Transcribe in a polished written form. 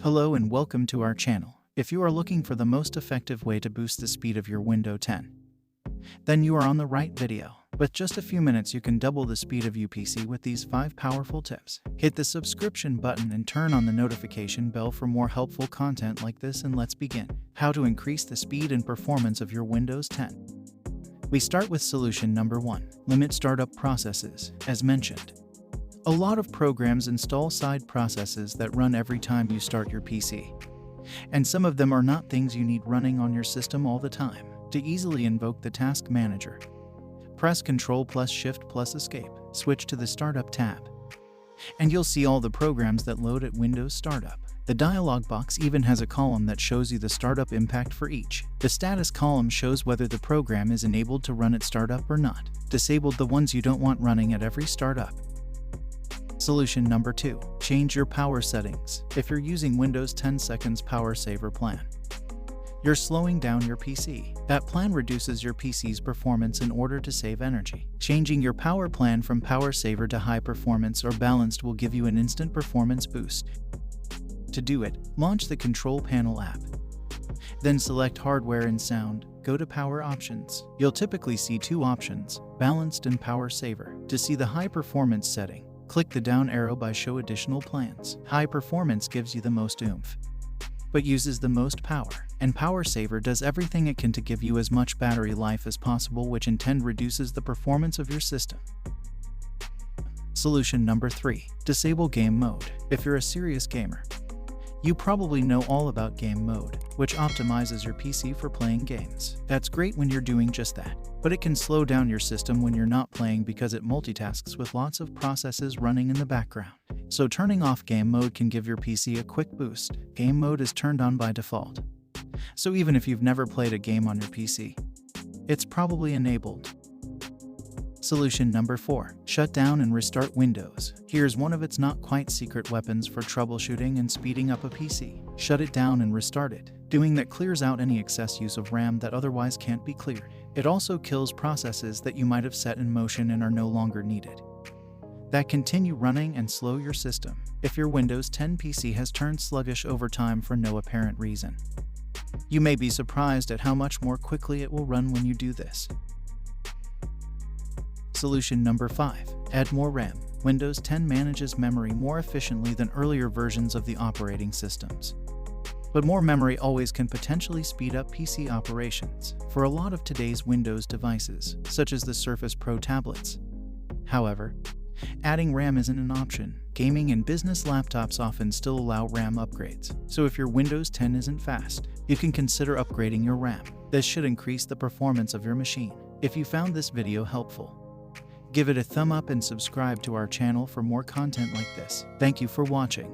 Hello and welcome to our channel. If you are looking for the most effective way to boost the speed of your Windows 10, then you are on the right video. With just a few minutes you can double the speed of your PC with these 5 powerful tips. Hit the subscription button and turn on the notification bell for more helpful content like this, and let's begin. How to increase the speed and performance of your Windows 10. We start with solution number 1. Limit startup processes. As mentioned, a lot of programs install side processes that run every time you start your PC. And some of them are not things you need running on your system all the time. To easily invoke the Task Manager, press Ctrl plus Shift plus Escape, switch to the Startup tab, and you'll see all the programs that load at Windows Startup. The dialog box even has a column that shows you the startup impact for each. The status column shows whether the program is enabled to run at startup or not. Disabled the ones you don't want running at every startup. Solution number 2. Change your power settings. If you're using Windows 10 Seconds Power Saver plan, you're slowing down your PC. That plan reduces your PC's performance in order to save energy. Changing your power plan from Power Saver to High Performance or Balanced will give you an instant performance boost. To do it, launch the Control Panel app. Then select Hardware and Sound. Go to Power Options. You'll typically see 2 options, Balanced and Power Saver. To see the High Performance setting, click the down arrow by Show Additional Plans. High Performance gives you the most oomph, but uses the most power, and Power Saver does everything it can to give you as much battery life as possible, which in turn reduces the performance of your system. Solution number 3. Disable Game Mode. If you're a serious gamer, you probably know all about Game Mode, which optimizes your PC for playing games. That's great when you're doing just that, but it can slow down your system when you're not playing because it multitasks with lots of processes running in the background. So turning off Game Mode can give your PC a quick boost. Game Mode is turned on by default, so even if you've never played a game on your PC, it's probably enabled. Solution number 4. Shut down and restart Windows. Here's one of its not quite secret weapons for troubleshooting and speeding up a PC. Shut it down and restart it. Doing that clears out any excess use of RAM that otherwise can't be cleared. It also kills processes that you might have set in motion and are no longer needed, that continue running and slow your system. If your Windows 10 PC has turned sluggish over time for no apparent reason, you may be surprised at how much more quickly it will run when you do this. Solution number 5. Add more RAM. Windows 10 manages memory more efficiently than earlier versions of the operating systems, but more memory always can potentially speed up PC operations for a lot of today's Windows devices, such as the Surface Pro tablets. However, adding RAM isn't an option. Gaming and business laptops often still allow RAM upgrades, so if your Windows 10 isn't fast, you can consider upgrading your RAM. This should increase the performance of your machine. If you found this video helpful, give it a thumb up and subscribe to our channel for more content like this. Thank you for watching.